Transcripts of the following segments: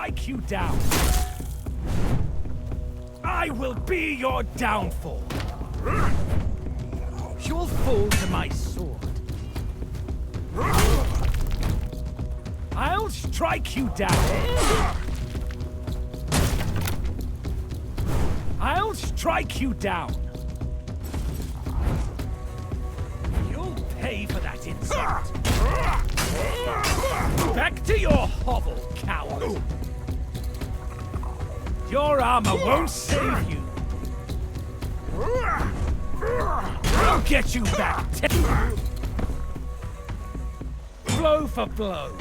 strike you down. I will be your downfall. You'll fall to my sword. I'll strike you down. I'll strike you down. You'll pay for that insult. Back to your hovel, coward. Your armor won't save you. I'll get you back. Blow for blow.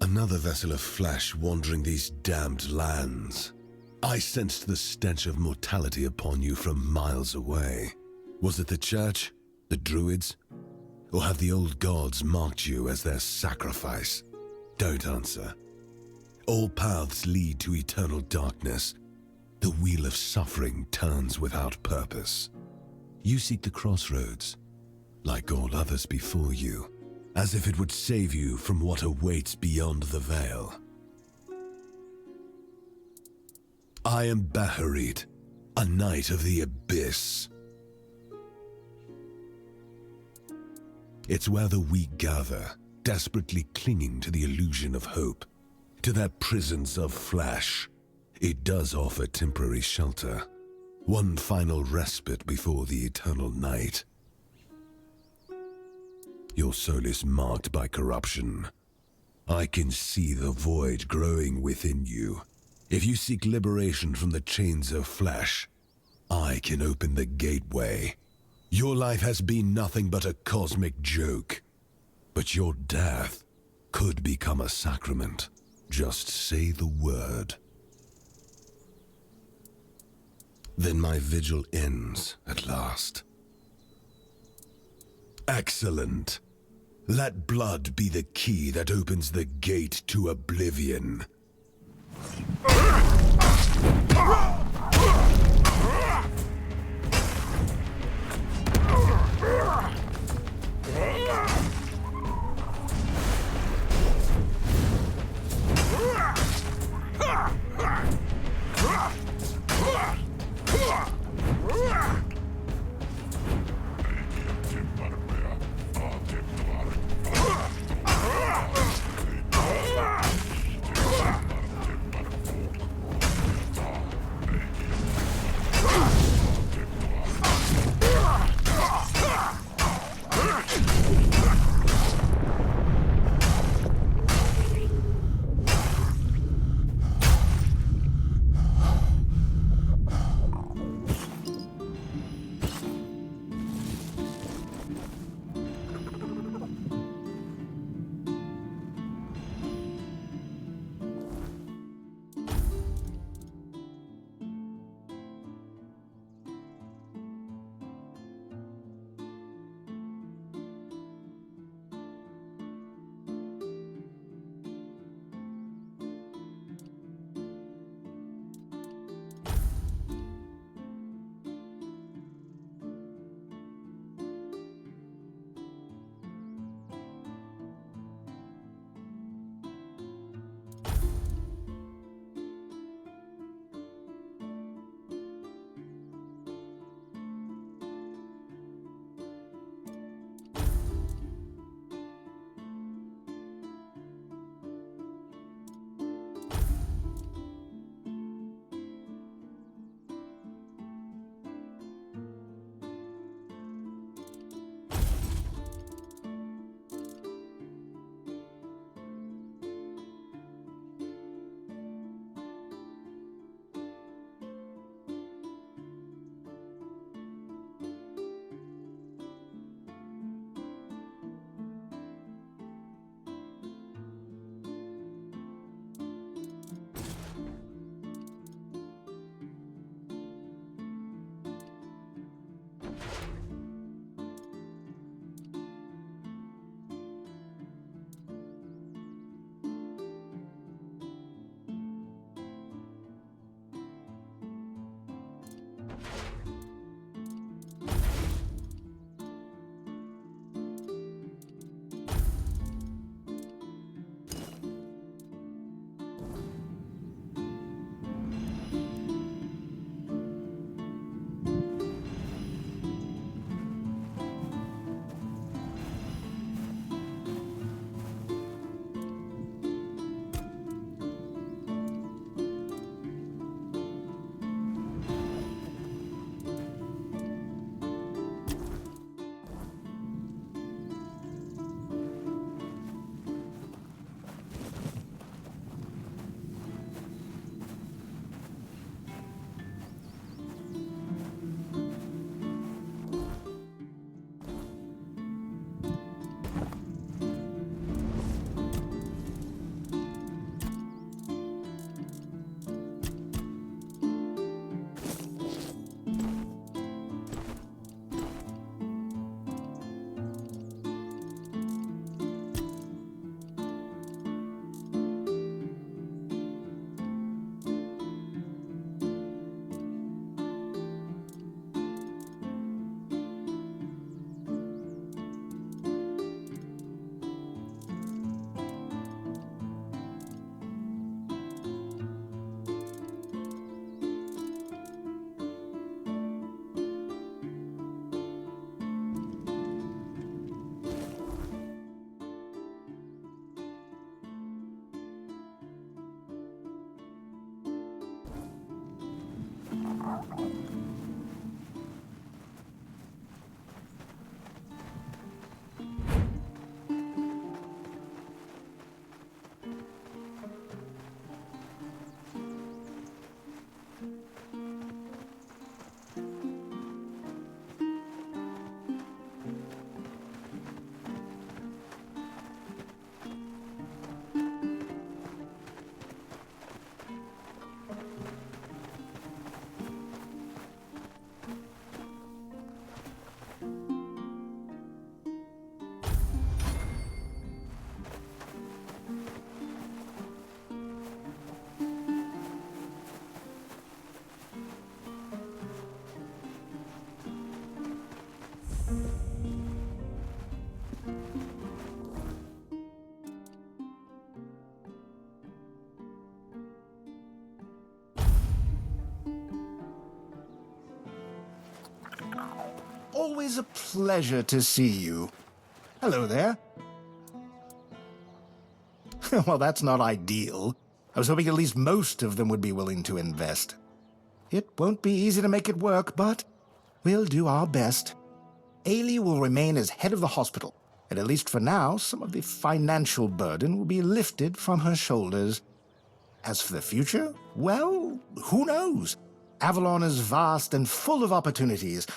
Another vessel of flesh wandering these damned lands. I sensed the stench of mortality upon you from miles away. Was it the church? The druids? Or have the old gods marked you as their sacrifice? Don't answer. All paths lead to eternal darkness. The wheel of suffering turns without purpose. You seek the crossroads, like all others before you, as if it would save you from what awaits beyond the veil. I am Baharit, a knight of the abyss. It's where the weak gather, desperately clinging to the illusion of hope, to their prisons of flesh. It does offer temporary shelter, one final respite before the eternal night. Your soul is marked by corruption. I can see the void growing within you. If you seek liberation from the chains of flesh, I can open the gateway. Your life has been nothing but a cosmic joke, but your death could become a sacrament. Just say the word. Then my vigil ends at last. Excellent. Let blood be the key that opens the gate to oblivion. Always a pleasure to see you. Hello there. Well, that's not ideal. I was hoping at least most of them would be willing to invest. It won't be easy to make it work, but we'll do our best. Ailey will remain as head of the hospital, and at least for now, some of the financial burden will be lifted from her shoulders. As for the future, well, who knows? Avalon is vast and full of opportunities.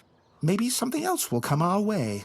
Maybe something else will come our way.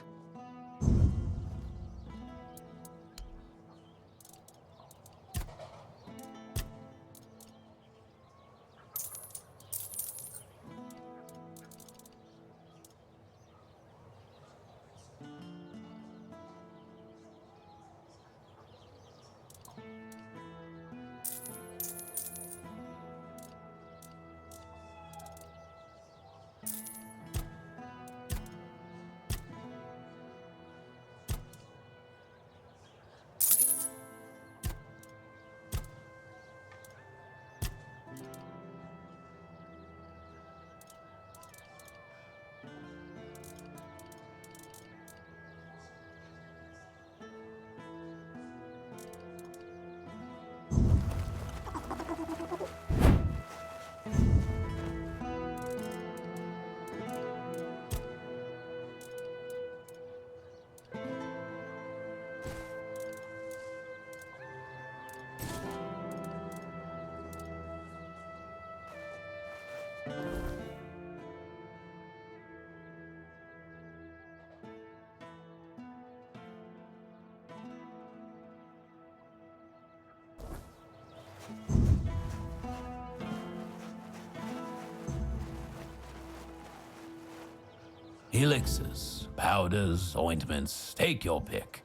Elixirs, powders, ointments, take your pick.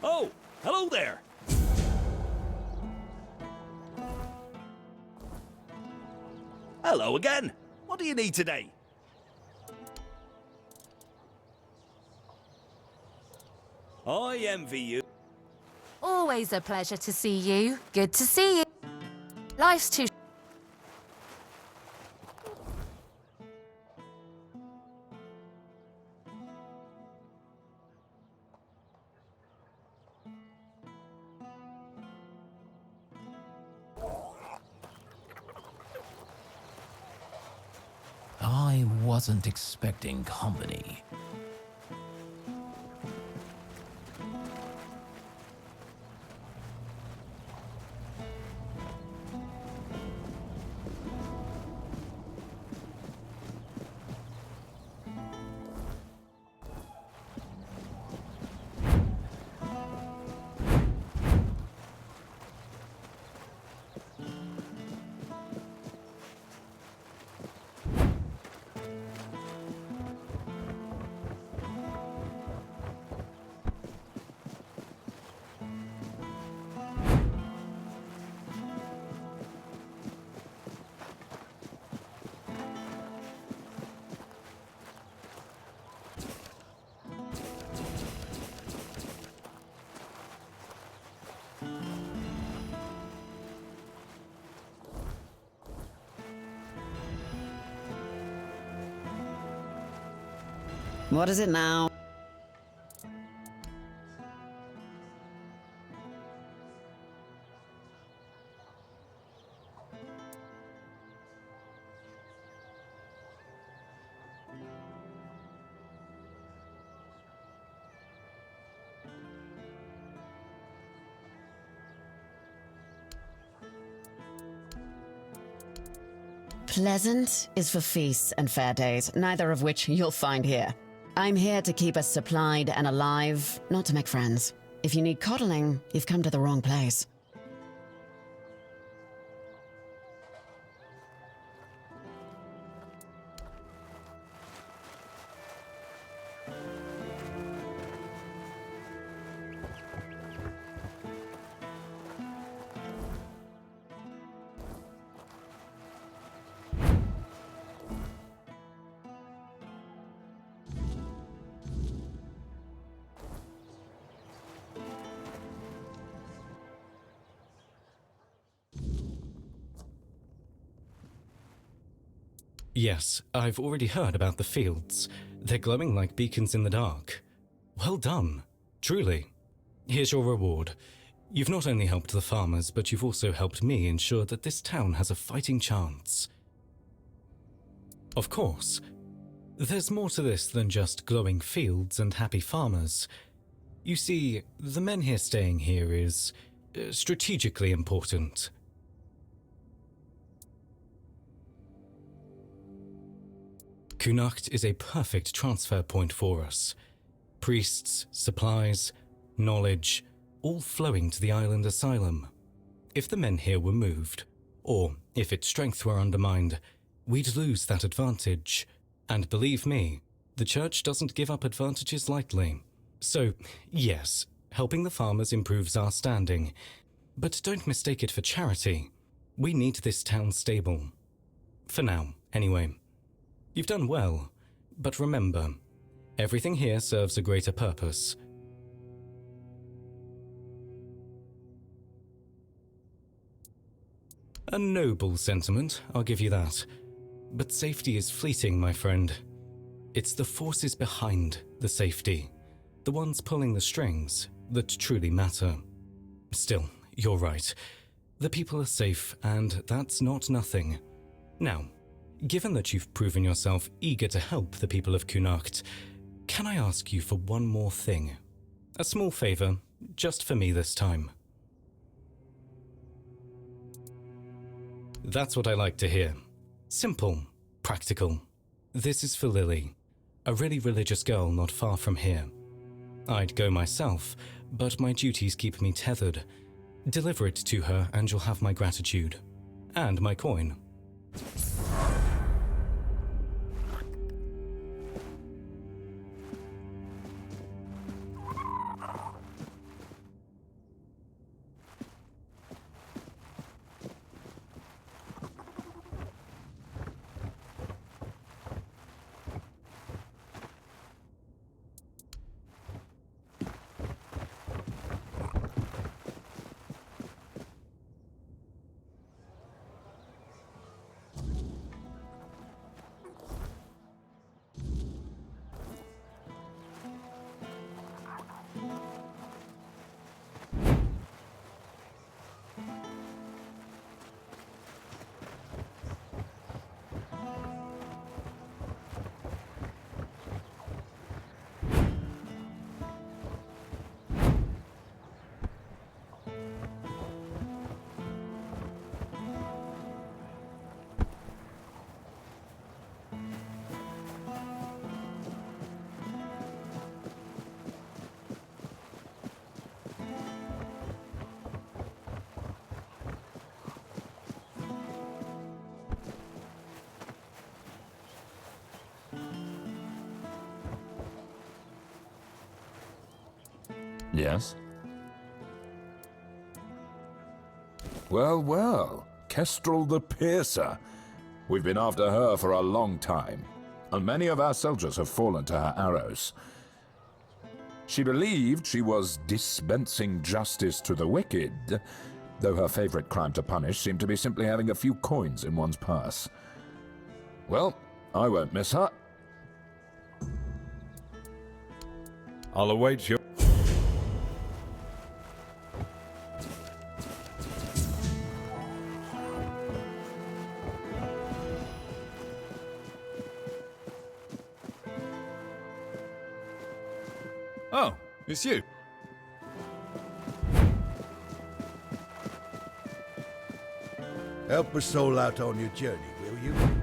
Oh, hello there. Hello again. What do you need today? I envy you. Always a pleasure to see you. Good to see you. Life's too... I wasn't expecting company. What is it now? Pleasant is for feasts and fair days, neither of which you'll find here. I'm here to keep us supplied and alive, not to make friends. If you need coddling, you've come to the wrong place. Yes, I've already heard about the fields. They're glowing like beacons in the dark. Well done, truly. Here's your reward. You've not only helped the farmers, but you've also helped me ensure that this town has a fighting chance. Of course, there's more to this than just glowing fields and happy farmers. You see, the men here staying here is strategically important. Connacht is a perfect transfer point for us. Priests, supplies, knowledge, all flowing to the island asylum. If the men here were moved, or if its strength were undermined, we'd lose that advantage. And believe me, the church doesn't give up advantages lightly. So, yes, helping the farmers improves our standing. But don't mistake it for charity. We need this town stable. For now, anyway. You've done well, but remember, everything here serves a greater purpose. A noble sentiment, I'll give you that. But safety is fleeting, my friend. It's the forces behind the safety, the ones pulling the strings, that truly matter. Still, you're right. The people are safe, and that's not nothing. Now, given that you've proven yourself eager to help the people of Connacht, can I ask you for one more thing? A small favor, just for me this time. That's what I like to hear. Simple, practical. This is for Lily, a really religious girl not far from here. I'd go myself, but my duties keep me tethered. Deliver it to her and you'll have my gratitude. And my coin. Yes? Well, well, Kestrel the Piercer. We've been after her for a long time, and many of our soldiers have fallen to her arrows. She believed she was dispensing justice to the wicked, though her favorite crime to punish seemed to be simply having a few coins in one's purse. Well, I won't miss her. I'll await your... Oh, it's you. Help a soul out on your journey, will you?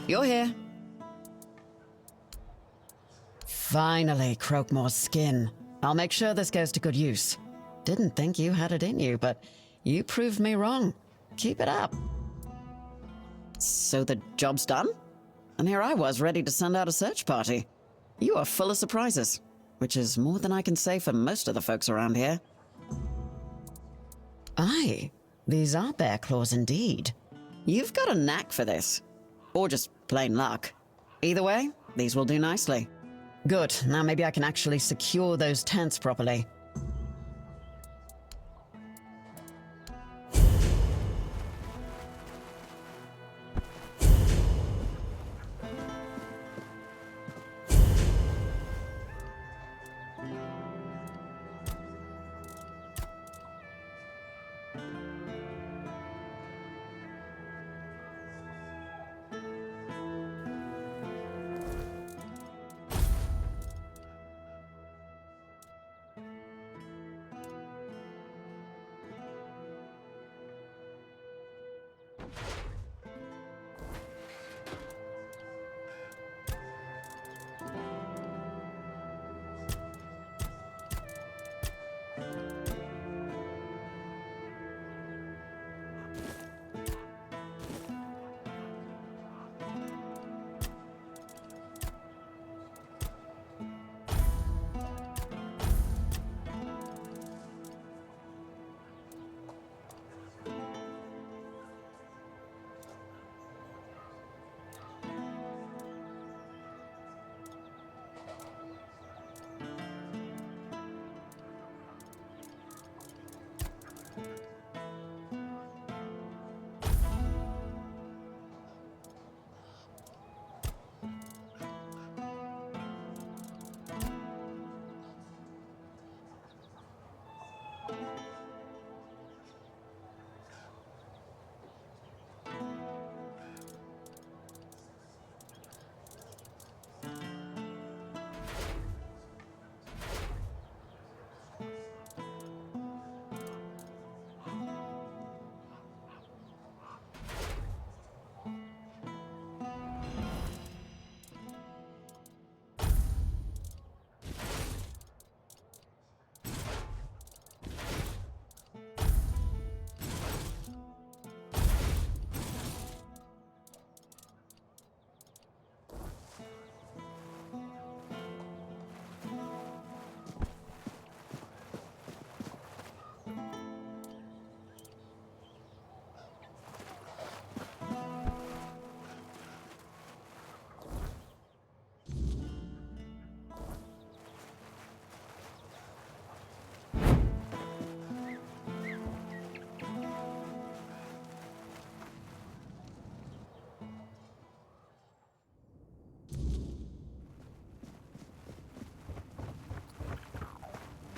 You're here. Finally, Croakmore's skin. I'll make sure this goes to good use. Didn't think you had it in you, but you proved me wrong. Keep it up. So the job's done? And here I was, ready to send out a search party. You are full of surprises, which is more than I can say for most of the folks around here. Aye, these are bear claws indeed. You've got a knack for this. Or just plain luck. Either way, these will do nicely. Good, now maybe I can actually secure those tents properly.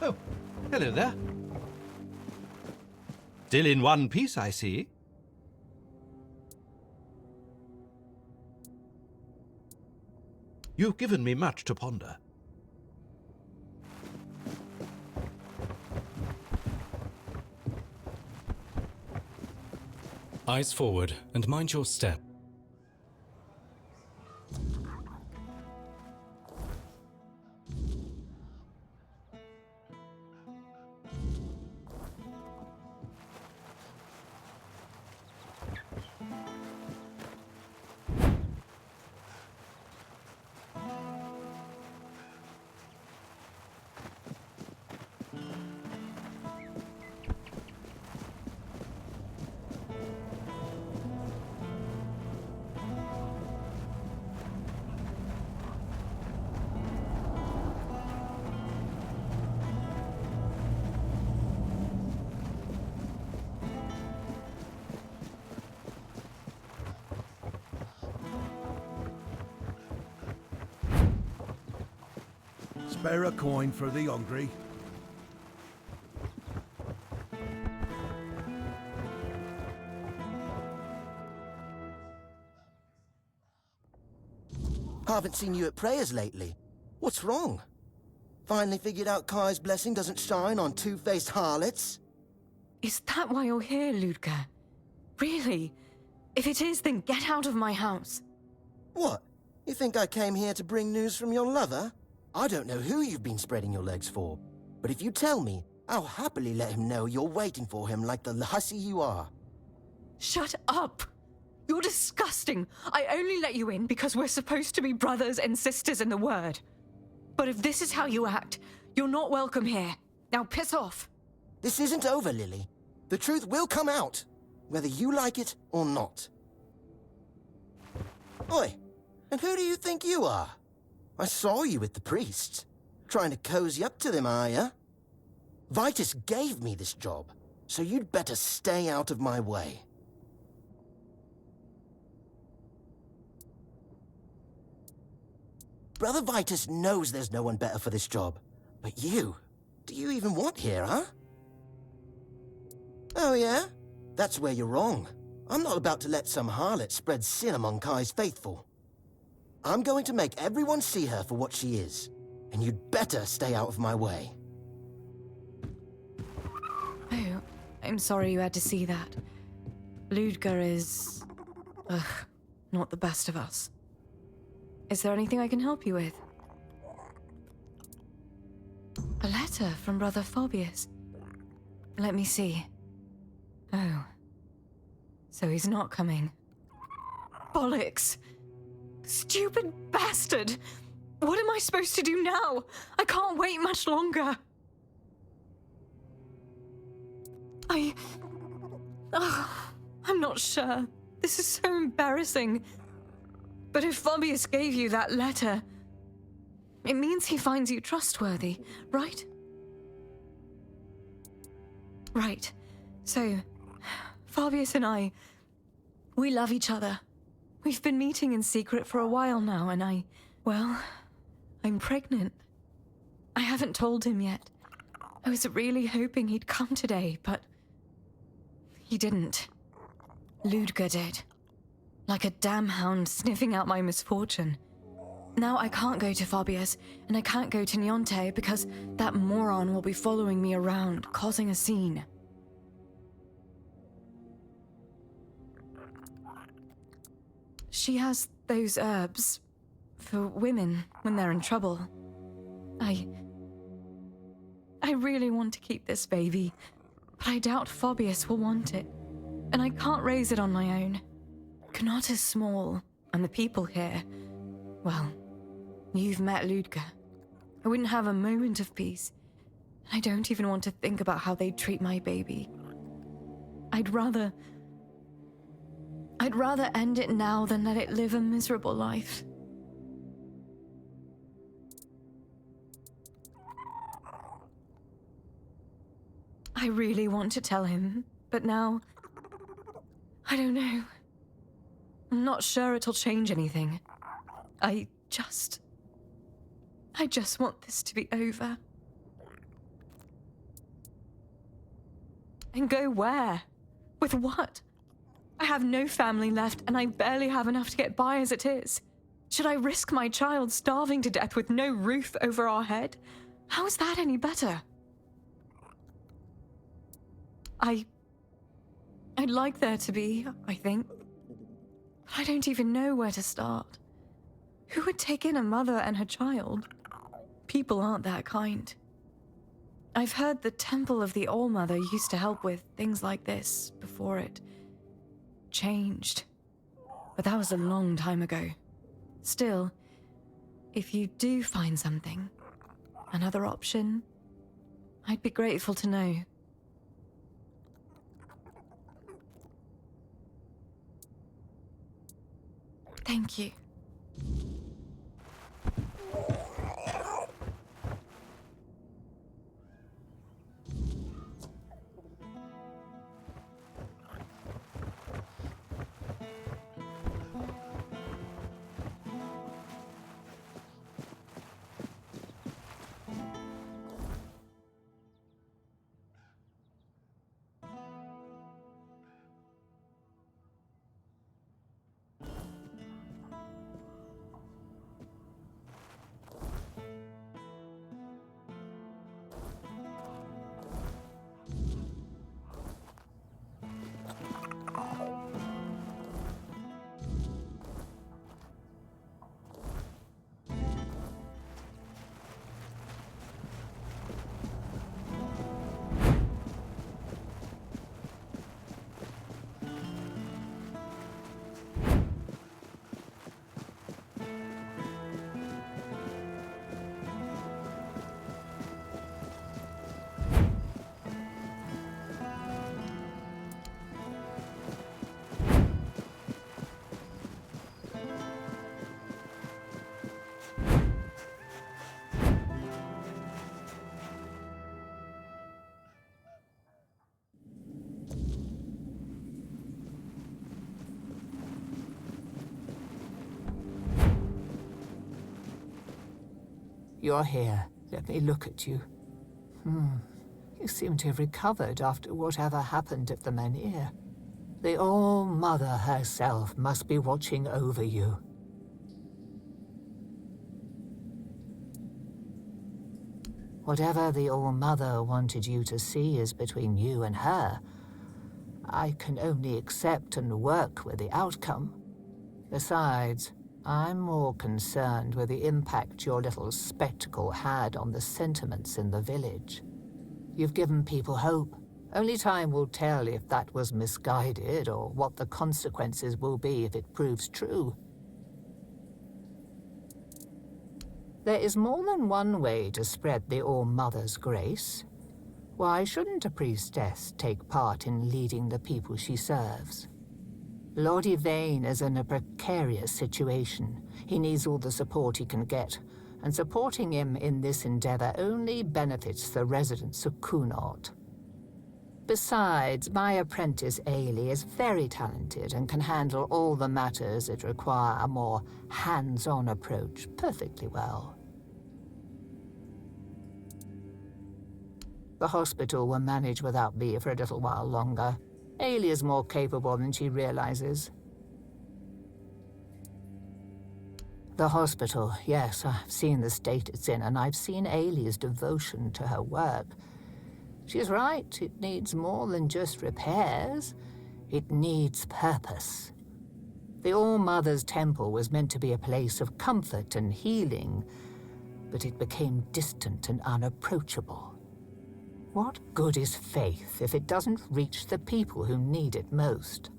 Oh, hello there. Still in one piece, I see. You've given me much to ponder. Eyes forward and mind your step. Spare a coin for the hungry. Haven't seen you at prayers lately. What's wrong? Finally figured out Kai's blessing doesn't shine on two-faced harlots? Is that why you're here, Ludger? Really? If it is, then get out of my house. What? You think I came here to bring news from your lover? I don't know who you've been spreading your legs for, but if you tell me, I'll happily let him know you're waiting for him like the hussy you are. Shut up! You're disgusting. I only let you in because we're supposed to be brothers and sisters in the word. But if this is how you act, you're not welcome here. Now piss off. This isn't over, Lily. The truth will come out, whether you like it or not. Oi, and who do you think you are? I saw you with the priests. Trying to cozy up to them, are ya? Vitus gave me this job, so you'd better stay out of my way. Brother Vitus knows there's no one better for this job. But you? Do you even want here, huh? Oh, yeah? That's where you're wrong. I'm not about to let some harlot spread sin among Kai's faithful. I'm going to make everyone see her for what she is. And you'd better stay out of my way. Oh, I'm sorry you had to see that. Ludger is... not the best of us. Is there anything I can help you with? A letter from Brother Fabius. Let me see. Oh. So he's not coming. Bollocks! Stupid bastard! What am I supposed to do now? I can't wait much longer. I'm not sure. This is so embarrassing. But if Fabius gave you that letter, it means he finds you trustworthy, right? Right. So, Fabius and I, we love each other. We've been meeting in secret for a while now, and I'm pregnant. I haven't told him yet. I was really hoping he'd come today, but he didn't. Ludger did. Like a damn hound sniffing out my misfortune. Now I can't go to Fabius, and I can't go to Niente because that moron will be following me around, causing a scene. She has those herbs for women when they're in trouble. I really want to keep this baby, but I doubt Fabius will want it, and I can't raise it on my own. Knot is small, and the people here, well, you've met Ludger. I wouldn't have a moment of peace. I don't even want to think about how they'd treat my baby. I'd rather end it now than let it live a miserable life. I really want to tell him, but now, I don't know. I'm not sure it'll change anything. I just want this to be over. And go where? With what? I have no family left, and I barely have enough to get by as it is. Should I risk my child starving to death with no roof over our head? How is that any better? I'd like there to be, I think. But I don't even know where to start. Who would take in a mother and her child? People aren't that kind. I've heard the Temple of the All-Mother used to help with things like this before it changed. But that was a long time ago. Still, if you do find something, another option, I'd be grateful to know. Thank you. You're here. Let me look at you. You seem to have recovered after whatever happened at the Menhir. The All-Mother herself must be watching over you. Whatever the All-Mother wanted you to see is between you and her. I can only accept and work with the outcome. Besides, I'm more concerned with the impact your little spectacle had on the sentiments in the village. You've given people hope. Only time will tell if that was misguided or what the consequences will be if it proves true. There is more than one way to spread the All-Mother's grace. Why shouldn't a priestess take part in leading the people she serves? Lord Yvain is in a precarious situation. He needs all the support he can get, and supporting him in this endeavor only benefits the residents of Kunort. Besides, my apprentice Ailey is very talented and can handle all the matters that require a more hands-on approach perfectly well. The hospital will manage without me for a little while longer. Ailey is more capable than she realizes. The hospital, yes, I've seen the state it's in, and I've seen Ailey's devotion to her work. She's right, it needs more than just repairs. It needs purpose. The All-Mother's temple was meant to be a place of comfort and healing, but it became distant and unapproachable. What good is faith if it doesn't reach the people who need it most?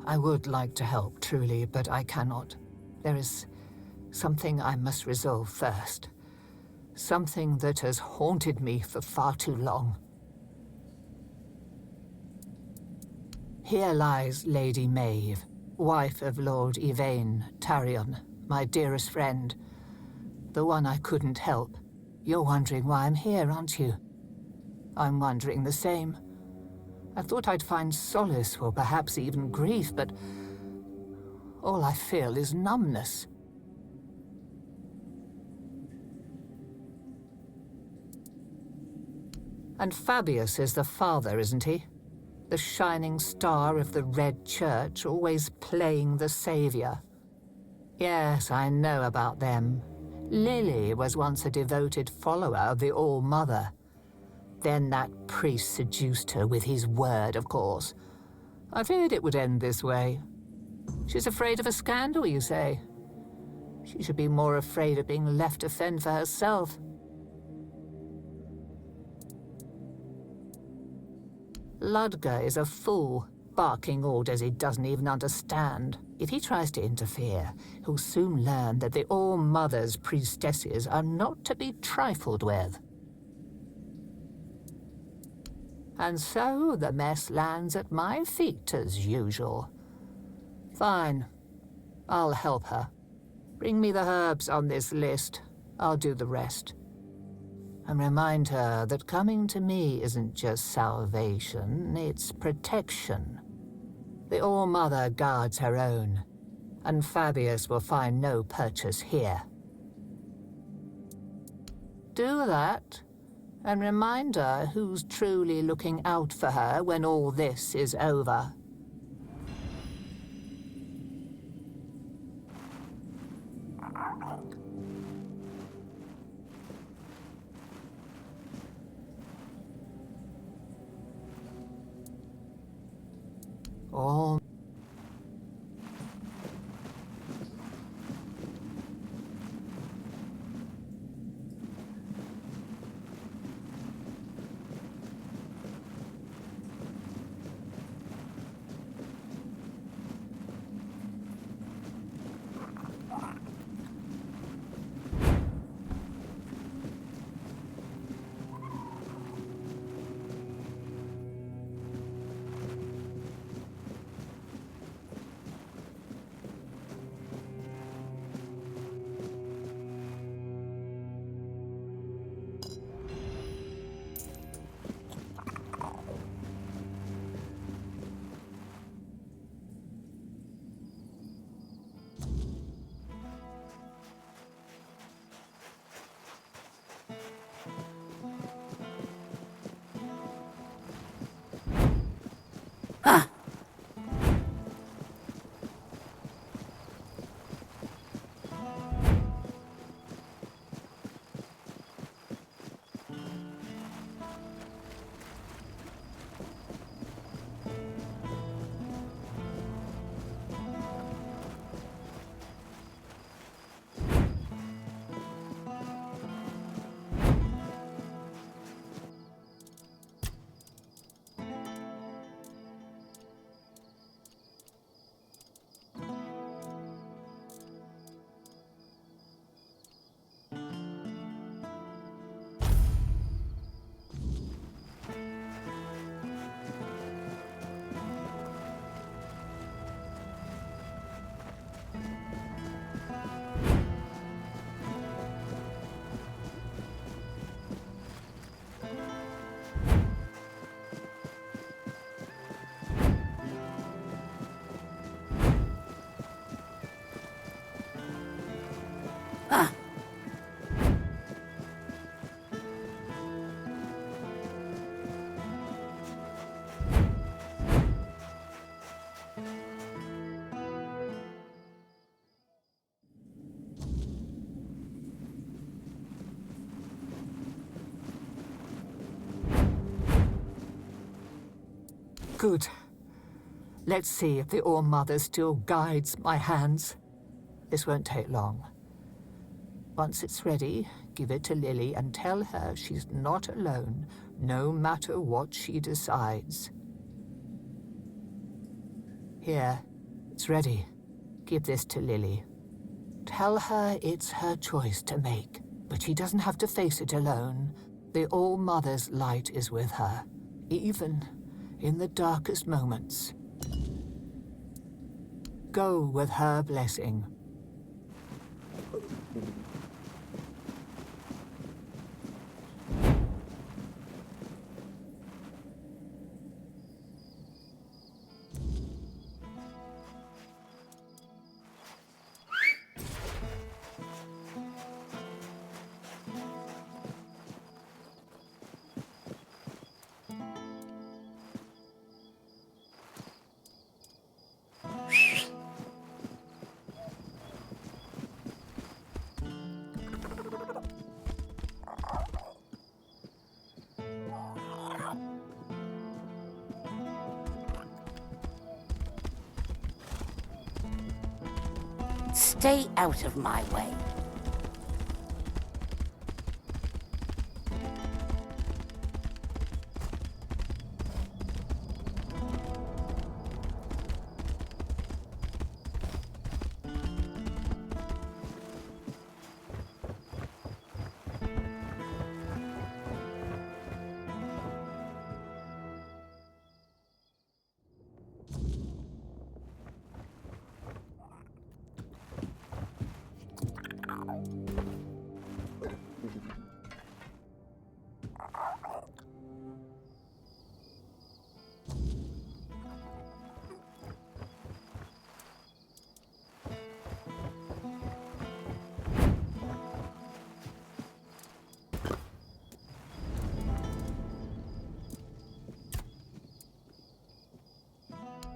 I would like to help, truly, but I cannot. There is something I must resolve first. Something that has haunted me for far too long. Here lies Lady Maeve, wife of Lord Yvain Tarion, my dearest friend. The one I couldn't help. You're wondering why I'm here, aren't you? I'm wondering the same. I thought I'd find solace, or perhaps even grief, but all I feel is numbness. And Fabius is the father, isn't he? The shining star of the Red Church, always playing the savior. Yes, I know about them. Lily was once a devoted follower of the All-Mother. Then that priest seduced her with his word, of course. I feared it would end this way. She's afraid of a scandal, you say? She should be more afraid of being left to fend for herself. Ludger is a fool, barking orders he doesn't even understand. If he tries to interfere, he'll soon learn that the All-Mother's priestesses are not to be trifled with. And so the mess lands at my feet as usual. Fine. I'll help her. Bring me the herbs on this list. I'll do the rest. And remind her that coming to me isn't just salvation, it's protection. The All-Mother guards her own, and Fabius will find no purchase here. Do that, and remind her who's truly looking out for her when all this is over. All Good. Let's see if the All-Mother still guides my hands. This won't take long. Once it's ready, give it to Lily and tell her she's not alone, no matter what she decides. Here, it's ready. Give this to Lily. Tell her it's her choice to make, but she doesn't have to face it alone. The All-Mother's light is with her, even in the darkest moments. Go with her blessing. Stay out of my way.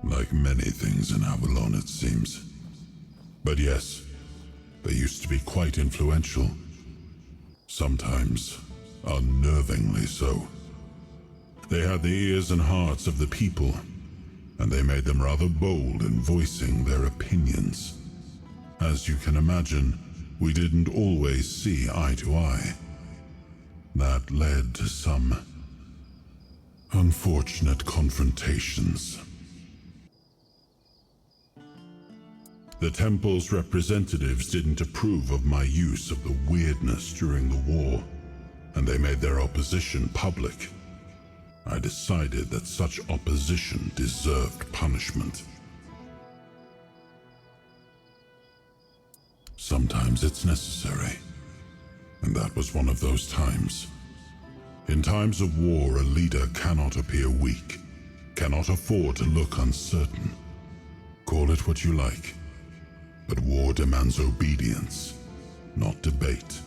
Like many things in Avalon, it seems. But yes, they used to be quite influential. Sometimes unnervingly so. They had the ears and hearts of the people, and they made them rather bold in voicing their opinions. As you can imagine, we didn't always see eye to eye. That led to some unfortunate confrontations. The temple's representatives didn't approve of my use of the Wyrdness during the war, and they made their opposition public. I decided that such opposition deserved punishment. Sometimes it's necessary, and that was one of those times. In times of war, a leader cannot appear weak, cannot afford to look uncertain. Call it what you like. But war demands obedience, not debate.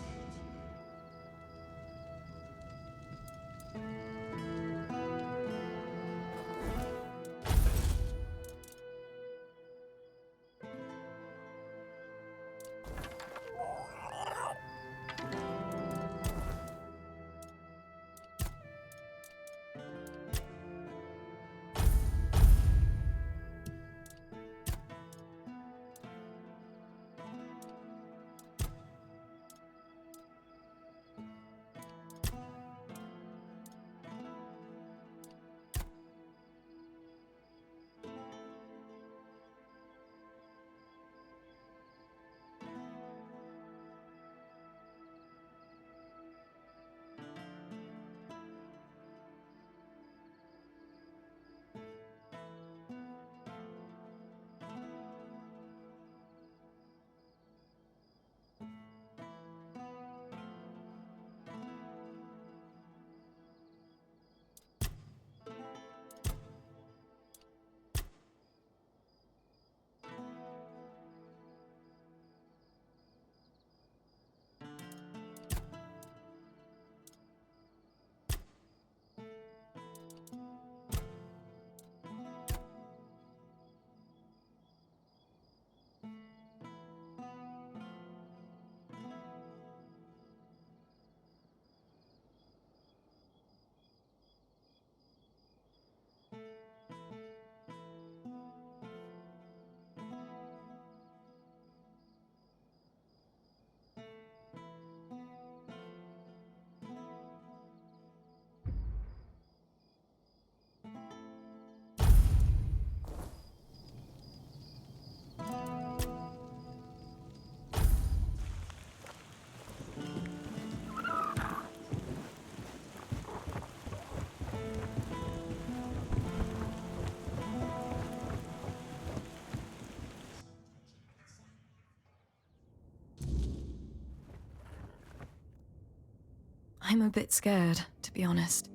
I'm a bit scared, to be honest.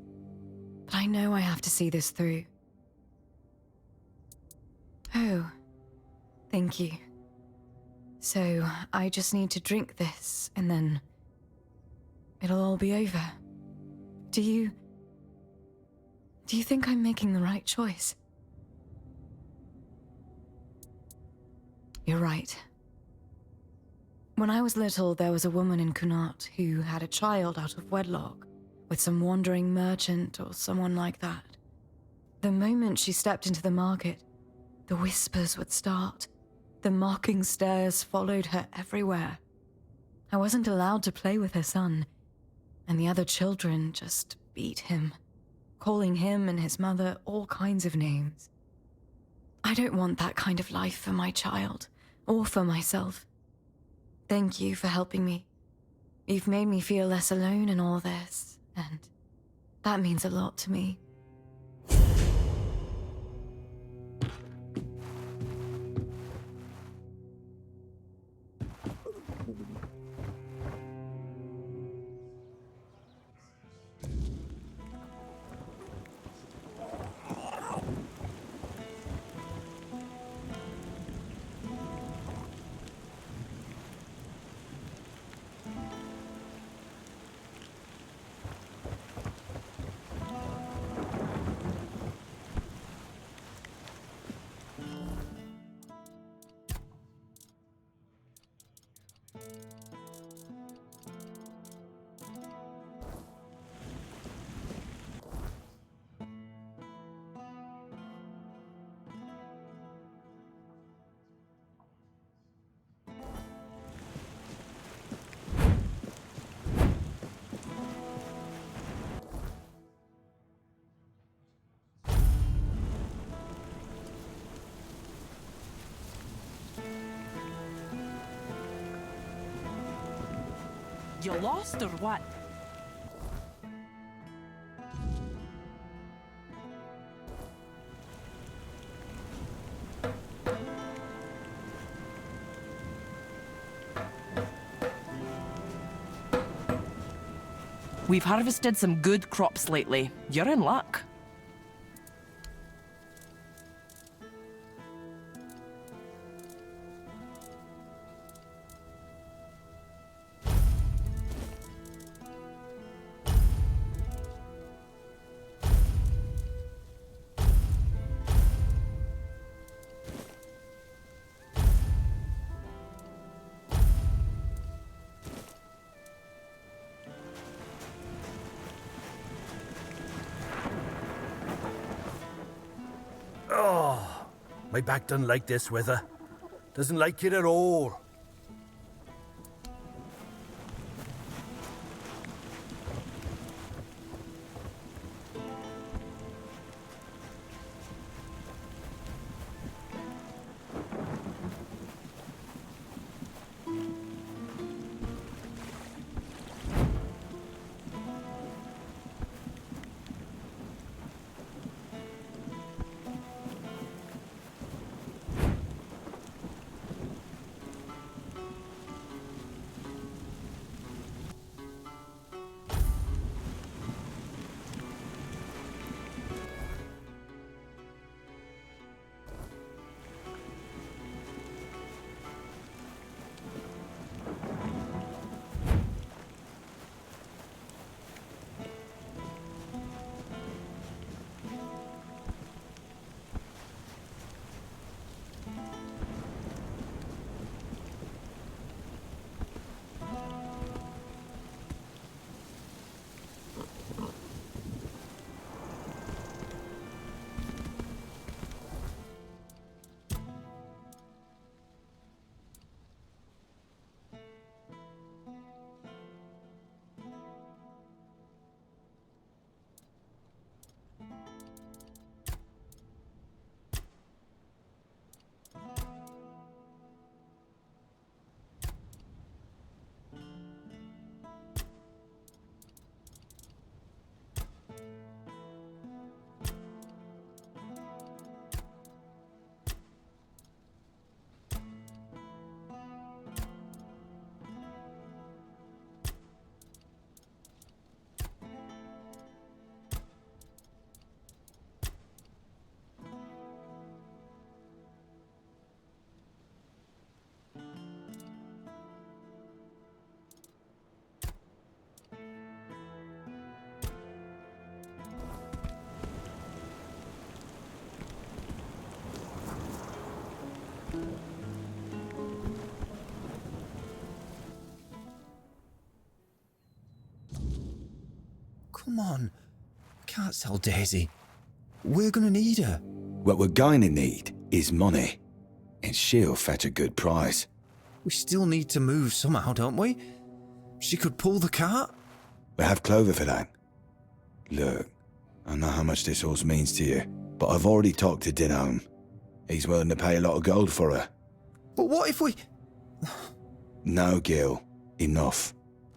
But I know I have to see this through. Oh, thank you. So, I just need to drink this, and then it'll all be over. Do you think I'm making the right choice? You're right. When I was little, there was a woman in Kunart who had a child out of wedlock with some wandering merchant or someone like that. The moment she stepped into the market, the whispers would start. The mocking stares followed her everywhere. I wasn't allowed to play with her son, and the other children just beat him, calling him and his mother all kinds of names. I don't want that kind of life for my child, or for myself. Thank you for helping me. You've made me feel less alone in all this, and that means a lot to me. You lost or what? We've harvested some good crops lately. You're in luck. My back doesn't like this weather. Doesn't like it at all. Come on. Can't sell Daisy. We're gonna need her. What we're going to need is money. and she'll fetch a good price. We still need to move somehow, don't we? She could pull the cart. We have Clover for that. Look, I know how much this horse means to you, but I've already talked to Dinholm. He's willing to pay a lot of gold for her. But what if we... No, Gil. Enough.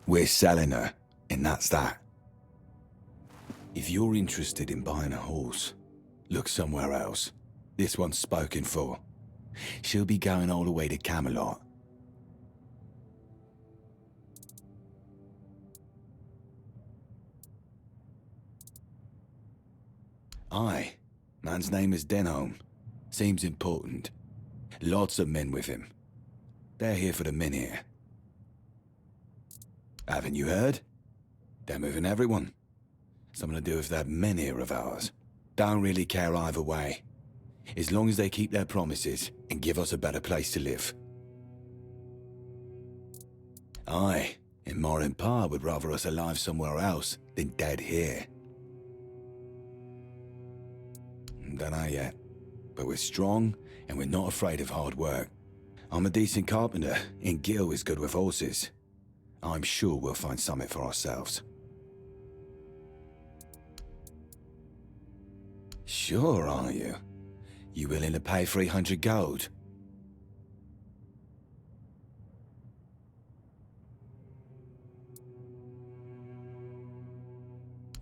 We're selling her, and that's that. If you're interested in buying a horse, look somewhere else. This one's spoken for. She'll be going all the way to Camelot. Aye. Man's name is Dinholm. Seems important. Lots of men with him. They're here for the men here. Haven't you heard? They're moving everyone. Something to do with that men here of ours. Don't really care either way. As long as they keep their promises and give us a better place to live. Aye, and Ma and Pa would rather us alive somewhere else than dead here. Don't know yet, but we're strong and we're not afraid of hard work. I'm a decent carpenter, and Gil is good with horses. I'm sure we'll find something for ourselves. Sure, are you? You willing to pay 300 gold?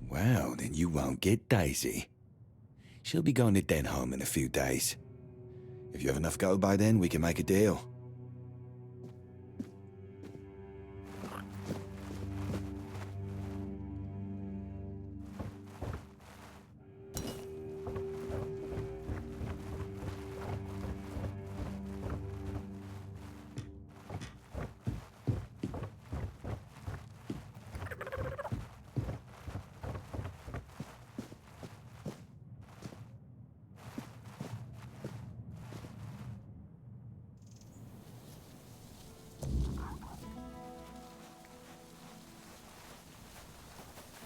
Well, then you won't get Daisy. She'll be going to Dinholm in a few days. If you have enough gold by then, we can make a deal.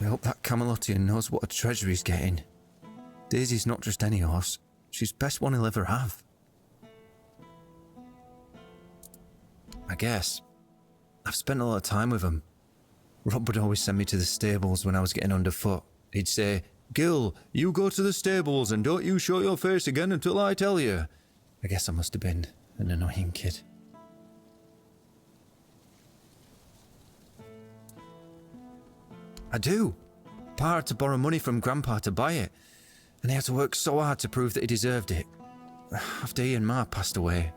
I hope that Camelotian knows what a treasure he's getting. Daisy's not just any horse. She's best one he'll ever have. I guess. I've spent a lot of time with him. Rob would always send me to the stables when I was getting underfoot. He'd say, "Gil, you go to the stables and don't you show your face again until I tell you." I guess I must have been an annoying kid. I do. Pa had to borrow money from Grandpa to buy it, and he had to work so hard to prove that he deserved it. After he and Ma passed away,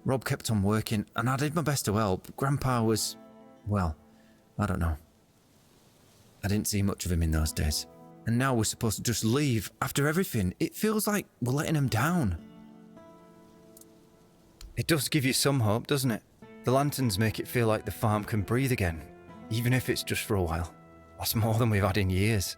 Rob kept on working, and I did my best to help. Grandpa was, well, I don't know. I didn't see much of him in those days. And now we're supposed to just leave after everything. It feels like we're letting him down. It does give you some hope, doesn't it? The lanterns make it feel like the farm can breathe again, even if it's just for a while. That's more than we've had in years.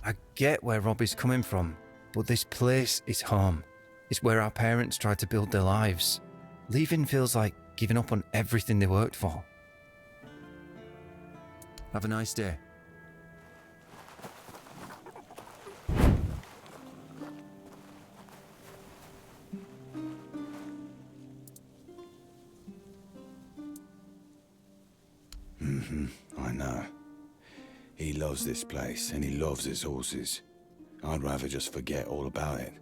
I get where Rob is coming from, but this place is home. It's where our parents tried to build their lives. Leaving feels like giving up on everything they worked for. Have a nice day. I know. He loves this place, and he loves his horses. I'd rather just forget all about it.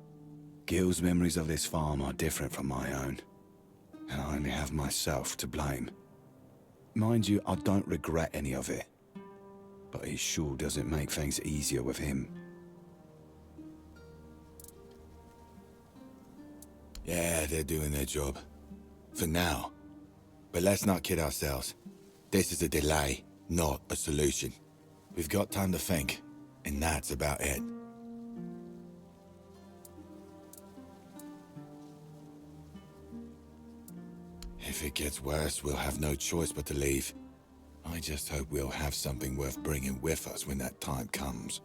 Gil's memories of this farm are different from my own, and I only have myself to blame. Mind you, I don't regret any of it, but it sure doesn't make things easier with him. Yeah, they're doing their job. For now. But let's not kid ourselves. This is a delay, not a solution. We've got time to think, and that's about it. If it gets worse, we'll have no choice but to leave. I just hope we'll have something worth bringing with us when that time comes.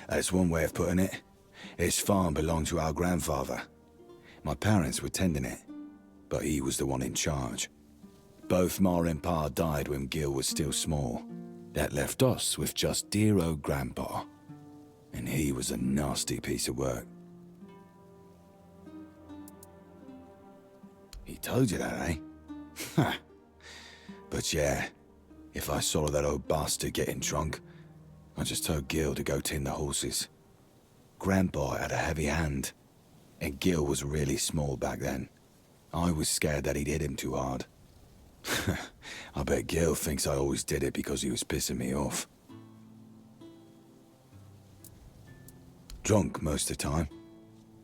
That's one way of putting it. This farm belonged to our grandfather. My parents were tending it, but he was the one in charge. Both Ma and Pa died when Gil was still small. That left us with just dear old Grandpa. And he was a nasty piece of work. He told you that, eh? Ha! But yeah, if I saw that old bastard getting drunk, I just told Gil to go tend the horses. Grandpa had a heavy hand, and Gil was really small back then. I was scared that he'd hit him too hard. I bet Gil thinks I always did it because he was pissing me off. Drunk most of the time.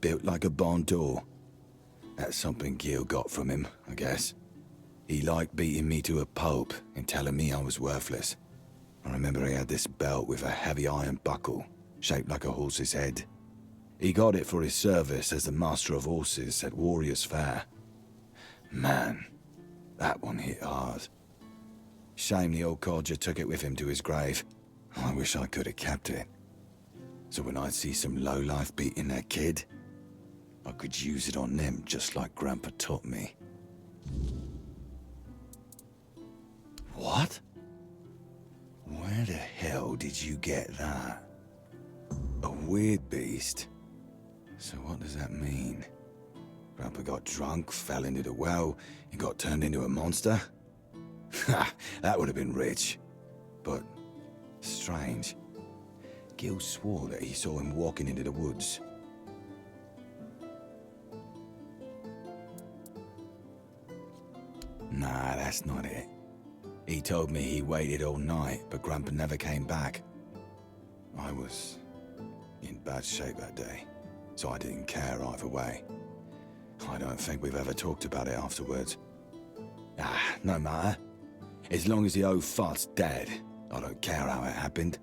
Built like a barn door. That's something Gil got from him, I guess. He liked beating me to a pulp and telling me I was worthless. I remember he had this belt with a heavy iron buckle, shaped like a horse's head. He got it for his service as the master of horses at Warriors' Fair. Man, that one hit hard. Shame the old codger took it with him to his grave. I wish I could have kept it. So when I see some lowlife beating their kid, I could use it on them just like Grandpa taught me. What? Where the hell did you get that? A weird beast? So what does that mean? Grandpa got drunk, fell into the well, and got turned into a monster? Ha! That would have been rich. But strange. Gil swore that he saw him walking into the woods. Nah, that's not it. He told me he waited all night, but Grandpa never came back. I was in bad shape that day, so I didn't care either way. I don't think we've ever talked about it afterwards. Ah, no matter. As long as the old fart's dead, I don't care how it happened.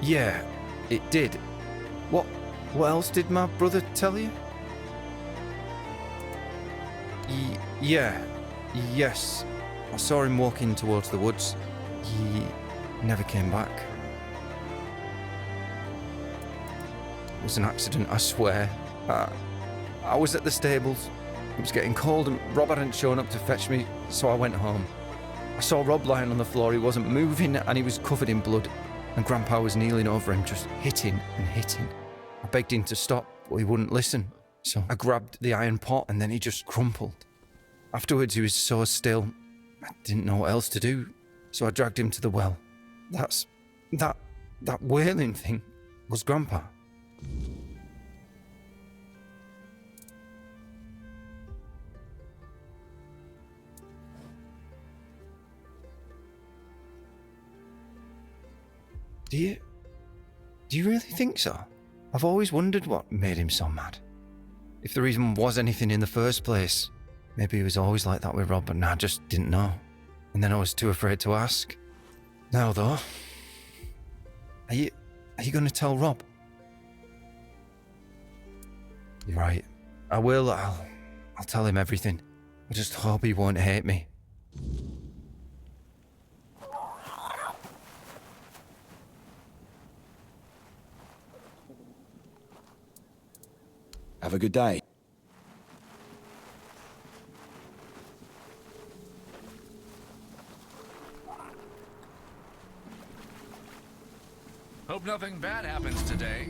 Yeah, it did. What else did my brother tell you? Yes. I saw him walking towards the woods. He never came back. It was an accident, I swear. I was at the stables. It was getting cold and Rob hadn't shown up to fetch me, so I went home. I saw Rob lying on the floor. He wasn't moving and he was covered in blood. And Grandpa was kneeling over him, just hitting and hitting. I begged him to stop, but he wouldn't listen. So I grabbed the iron pot and then he just crumpled. Afterwards, he was so still, I didn't know what else to do. So I dragged him to the well. That wailing thing was Grandpa. Do you really think so? I've always wondered what made him so mad. If there even was anything in the first place. Maybe he was always like that with Rob, but I just didn't know. And then I was too afraid to ask. Now though, are you going to tell Rob? You're right. I will. I'll tell him everything. I just hope he won't hate me. Have a good day. Hope nothing bad happens today.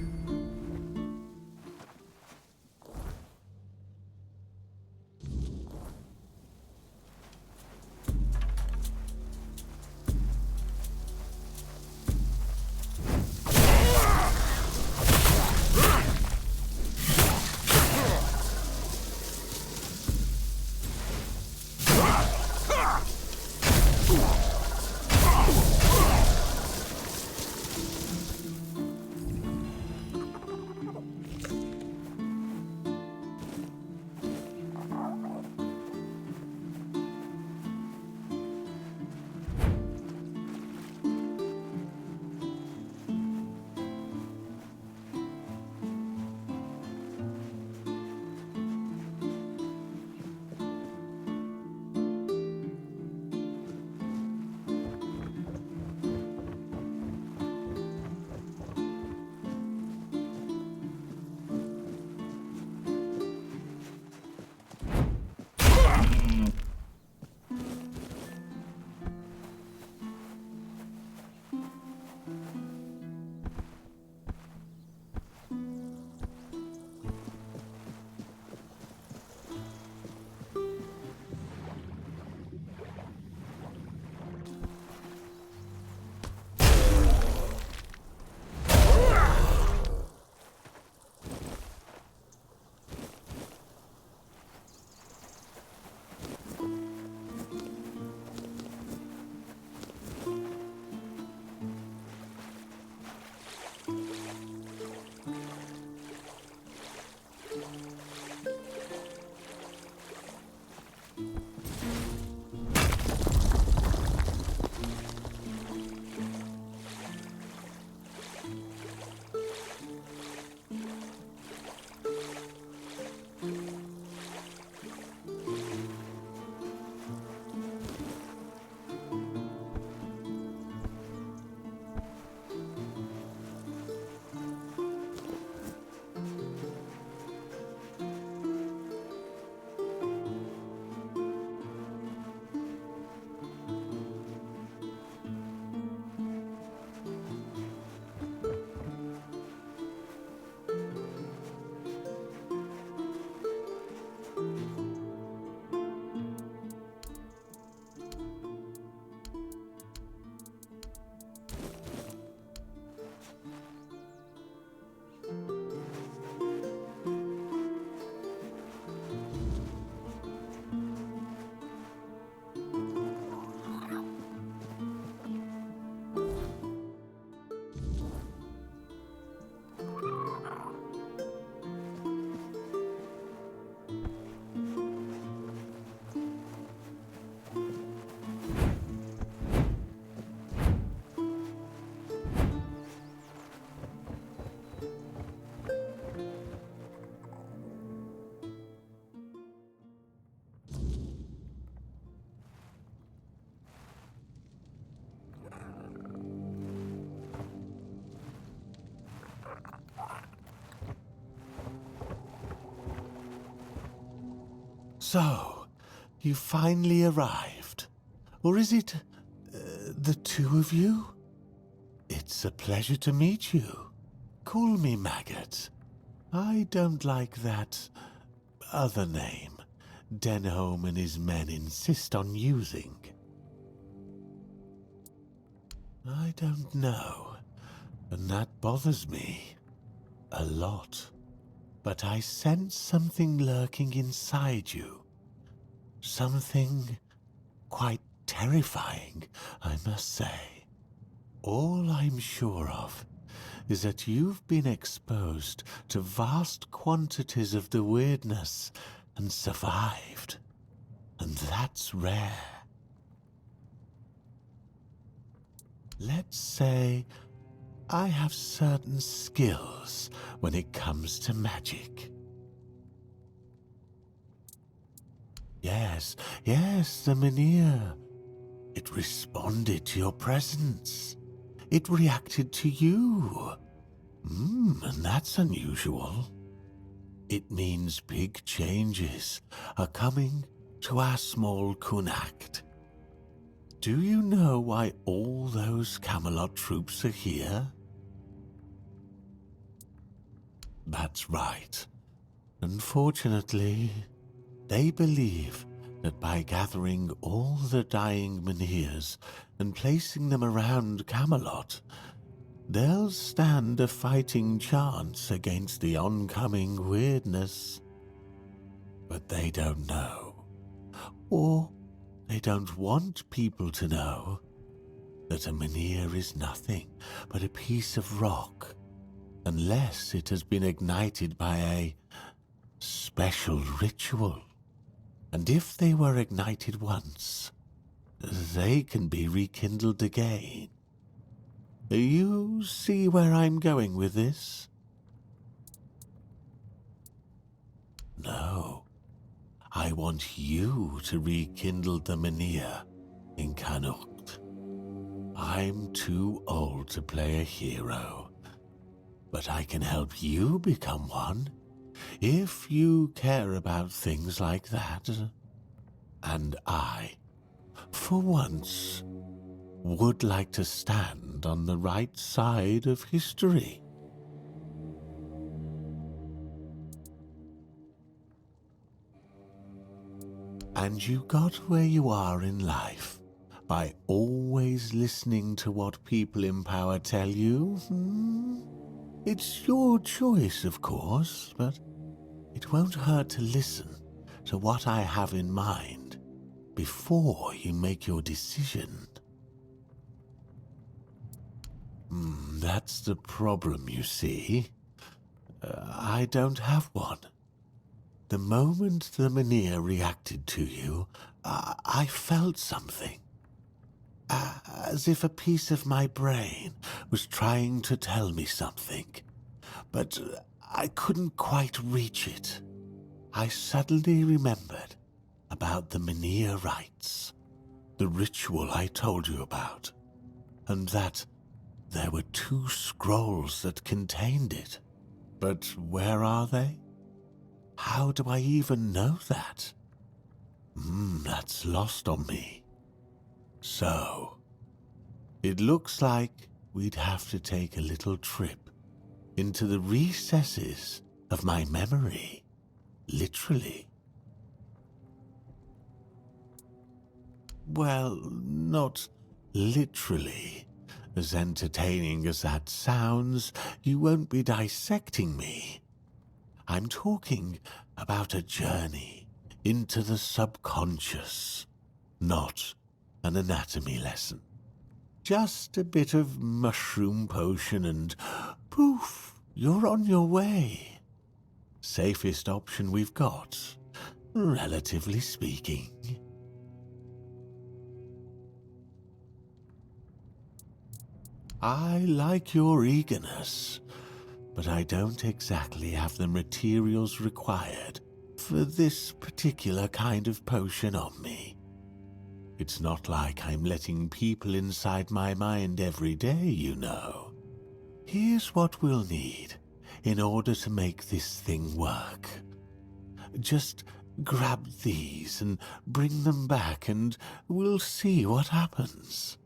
So, you finally arrived. Or is it the two of you? It's a pleasure to meet you. Call me Maggot. I don't like that other name Denholm and his men insist on using. I don't know, and that bothers me a lot. But I sense something lurking inside you. Something quite terrifying, I must say. All I'm sure of is that you've been exposed to vast quantities of the Wyrdness and survived. And that's rare. Let's say I have certain skills when it comes to magic. Yes, the Mynheer. It responded to your presence. It reacted to you. And that's unusual. It means big changes are coming to our small Connacht. Do you know why all those Camelot troops are here? That's right. Unfortunately, they believe that by gathering all the dying Mynheers and placing them around Camelot, they'll stand a fighting chance against the oncoming Wyrdness. But they don't know, or they don't want people to know, that a Mynheer is nothing but a piece of rock, unless it has been ignited by a special ritual. And if they were ignited once, they can be rekindled again. You see where I'm going with this? No. I want you to rekindle the Mynheer in Connacht. I'm too old to play a hero, but I can help you become one if you care about things like that. And I, for once, would like to stand on the right side of history. And you got where you are in life by always listening to what people in power tell you? It's your choice, of course, but it won't hurt to listen to what I have in mind before you make your decision. That's the problem, you see. I don't have one. The moment the Mynheer reacted to you, I felt something. As if a piece of my brain was trying to tell me something, but I couldn't quite reach it. I suddenly remembered about the Mynheer rites, the ritual I told you about, and that there were 2 scrolls that contained it. But where are they? How do I even know that? That's lost on me. So, it looks like we'd have to take a little trip into the recesses of my memory, literally. Well, not literally. As entertaining as that sounds, you won't be dissecting me. I'm talking about a journey into the subconscious, not an anatomy lesson. Just a bit of mushroom potion and poof, you're on your way. Safest option we've got, relatively speaking. I like your eagerness, but I don't exactly have the materials required for this particular kind of potion on me. It's not like I'm letting people inside my mind every day, you know. Here's what we'll need in order to make this thing work. Just grab these and bring them back, and we'll see what happens.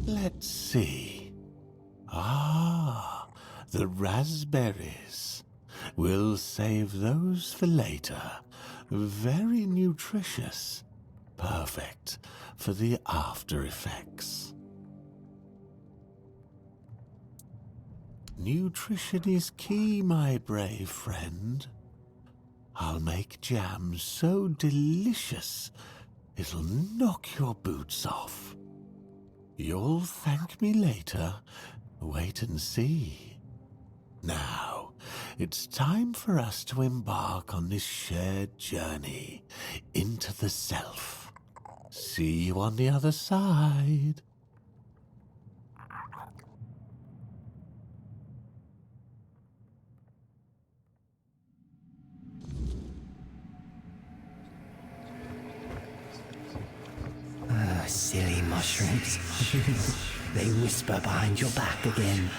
Let's see. Ah, the raspberries. We'll save those for later. Very nutritious. Perfect for the after effects. Nutrition is key, my brave friend. I'll make jam so delicious it'll knock your boots off. You'll thank me later. Wait and see. Now, it's time for us to embark on this shared journey into the self. See you on the other side. Silly mushrooms. They whisper behind your back again.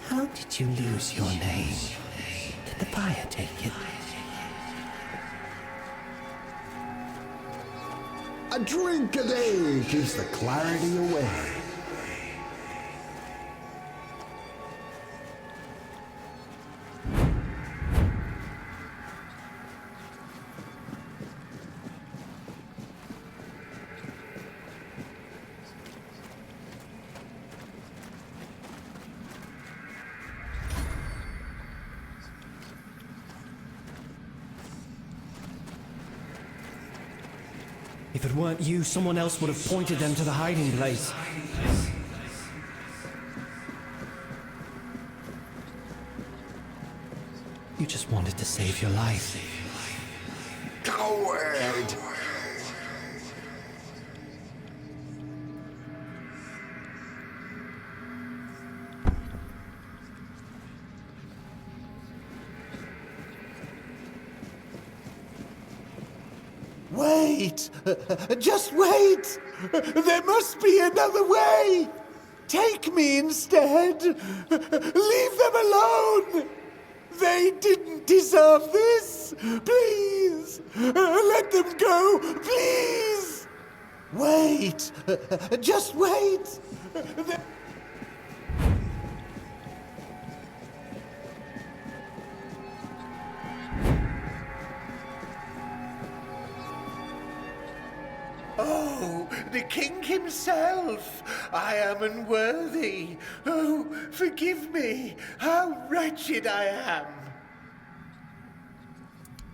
How did you lose your name? Did the fire take it? A drink a day keeps the clarity away. If it weren't you, someone else would have pointed them to the hiding place. You just wanted to save your life. Coward! Wait! Just wait! There must be another way! Take me instead! Leave them alone! They didn't deserve this! Please! Let them go! Please! Wait! Just wait! Oh, the king himself! I am unworthy. Oh, forgive me. How wretched I am.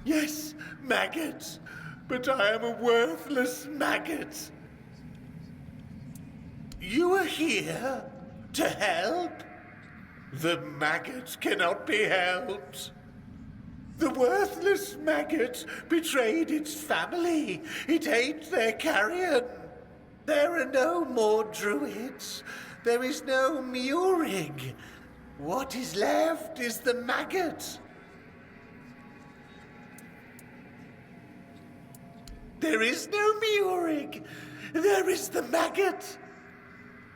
Yes, maggot. But I am a worthless maggot. You are here to help? The maggot cannot be helped. The worthless maggot betrayed its family. It ate their carrion. There are no more druids. There is no Murig. What is left is the maggot. There is no Murig. There is the maggot.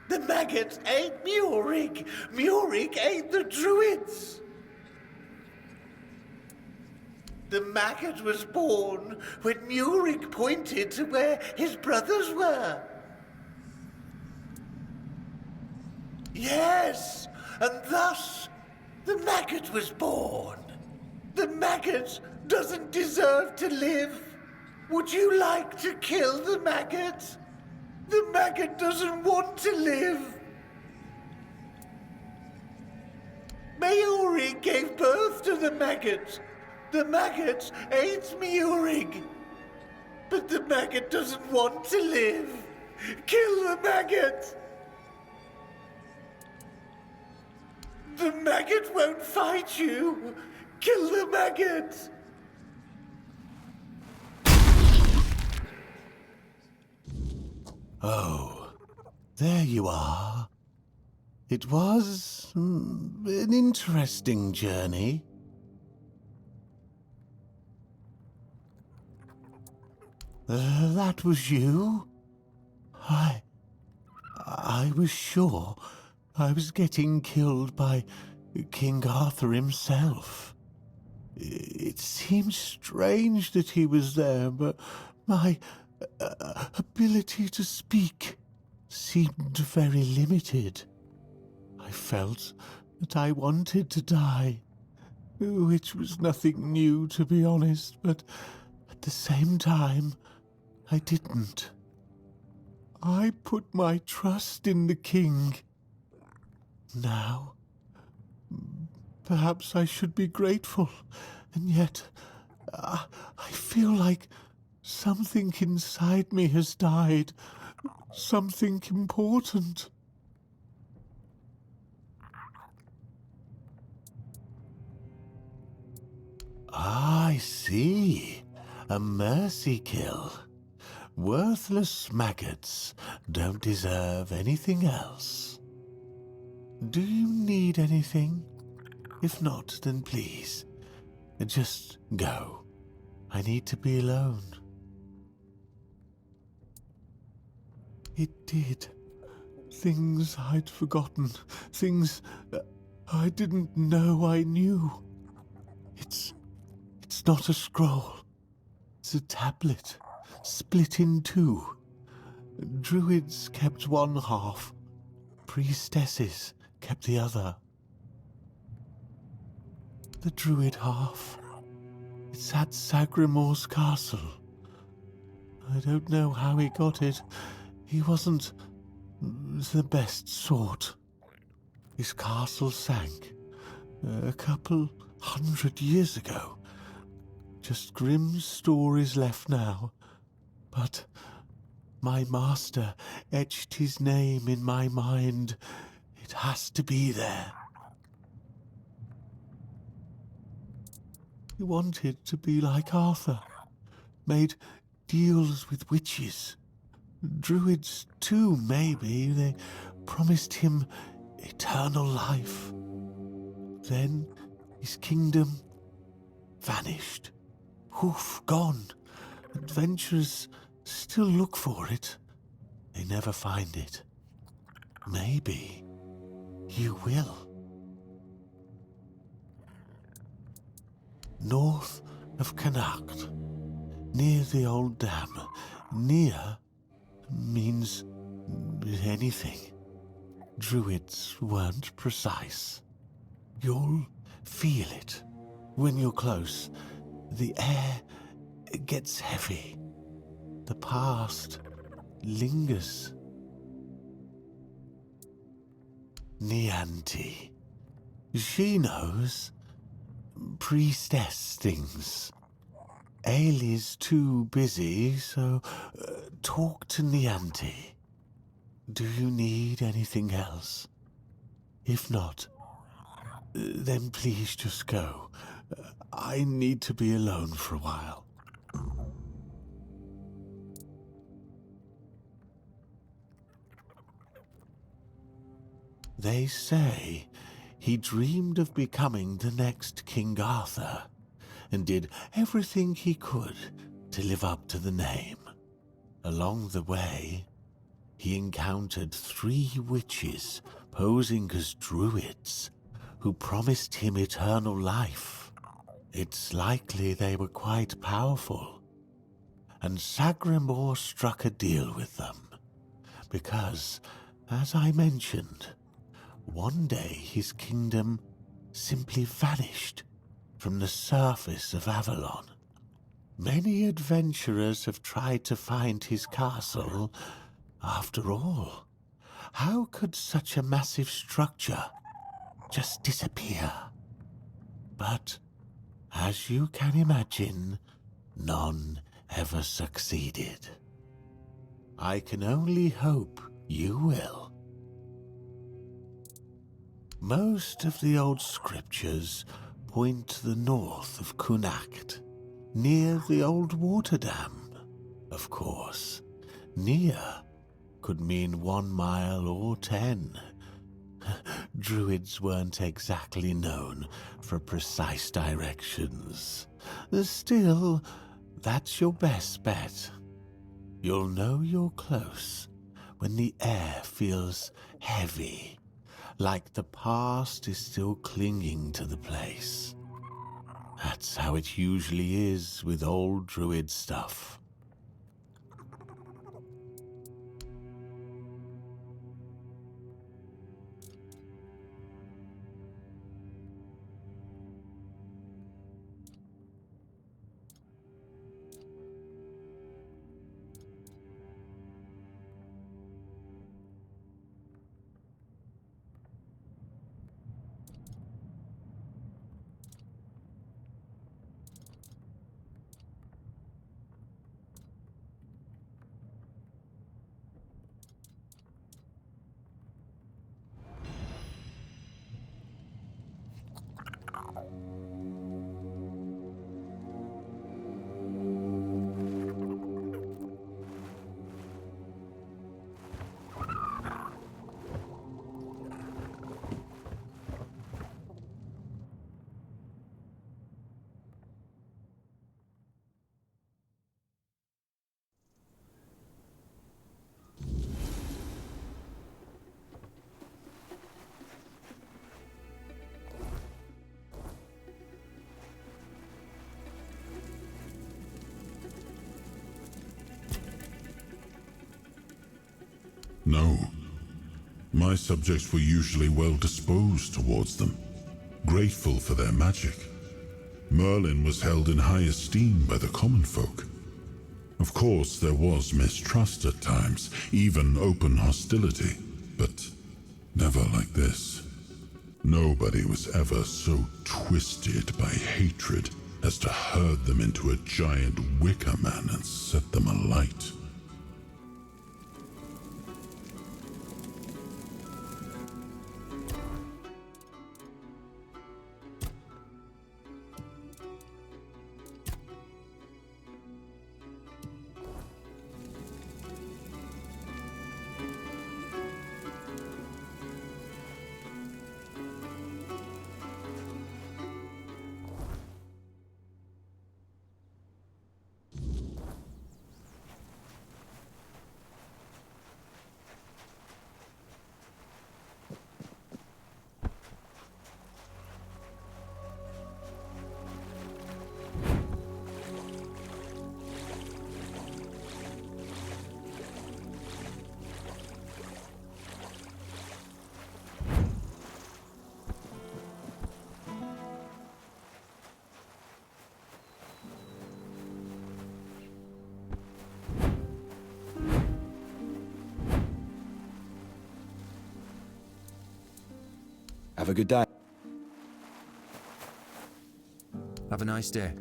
The maggot ate Murig. Murig ate the druids. The maggot was born when Murig pointed to where his brothers were. Yes, and thus the maggot was born. The maggot doesn't deserve to live. Would you like to kill the maggot? The maggot doesn't want to live. Murig gave birth to the maggot. The maggot ate Murig. But the maggot doesn't want to live. Kill the maggot! The maggot won't fight you. Kill the maggot! Oh, there you are. It was an interesting journey. That was you? I was sure I was getting killed by King Arthur himself. It seems strange that he was there, but my ability to speak seemed very limited. I felt that I wanted to die, which was nothing new, to be honest, but at the same time, I didn't. I put my trust in the king. Now, perhaps I should be grateful, and yet I feel like something inside me has died. Something important. I see. A mercy kill. Worthless maggots don't deserve anything else. Do you need anything? If not, then please, just go. I need to be alone. It did. Things I'd forgotten. Things I didn't know I knew. It's not a scroll. It's a tablet, split in two. Druids kept one half. Priestesses kept the other. The druid half. It's at Sagrimor's castle. I don't know how he got it. He wasn't the best sort. His castle sank a couple 100 years ago. Just grim stories left now. But my master etched his name in my mind. It has to be there. He wanted to be like Arthur. Made deals with witches. Druids too, maybe. They promised him eternal life. Then his kingdom vanished. Poof, gone. Adventurers still look for it. They never find it. Maybe you will. North of Connacht, near the old dam. Near means anything. Druids weren't precise. You'll feel it when you're close. The air gets heavy. The past lingers. Nianti. She knows. Priestess things. Ailey's too busy, so talk to Nianti. Do you need anything else? If not, then please just go. I need to be alone for a while. They say he dreamed of becoming the next King Arthur, and did everything he could to live up to the name. Along the way, he encountered 3 witches posing as druids who promised him eternal life. It's likely they were quite powerful, and Sagramor struck a deal with them, because, as I mentioned, one day his kingdom simply vanished from the surface of Avalon. Many adventurers have tried to find his castle. After all, how could such a massive structure just disappear? But, as you can imagine, none ever succeeded. I can only hope you will. Most of the old scriptures point to the north of Connacht, near the old water dam. Of course, near could mean 1 mile or 10. Druids weren't exactly known for precise directions. Still, that's your best bet. You'll know you're close when the air feels heavy, like the past is still clinging to the place. That's how it usually is with old druid stuff. No. My subjects were usually well disposed towards them, grateful for their magic. Merlin was held in high esteem by the common folk. Of course, there was mistrust at times, even open hostility, but never like this. Nobody was ever so twisted by hatred as to herd them into a giant wicker man and set them alight. Have a good day. Have a nice day.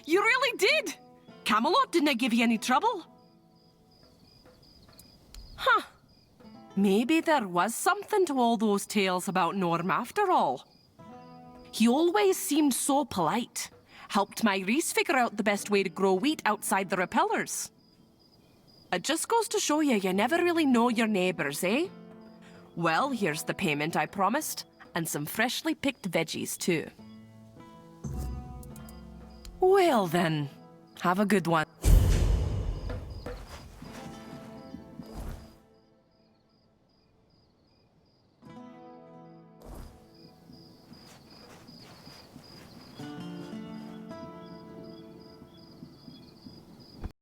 You really did! Camelot didn't give you any trouble. Huh. Maybe there was something to all those tales about Norm after all. He always seemed so polite. Helped my Reese figure out the best way to grow wheat outside the repellers. It just goes to show you never really know your neighbours, eh? Well, here's the payment I promised, and some freshly picked veggies too. Well then, have a good one.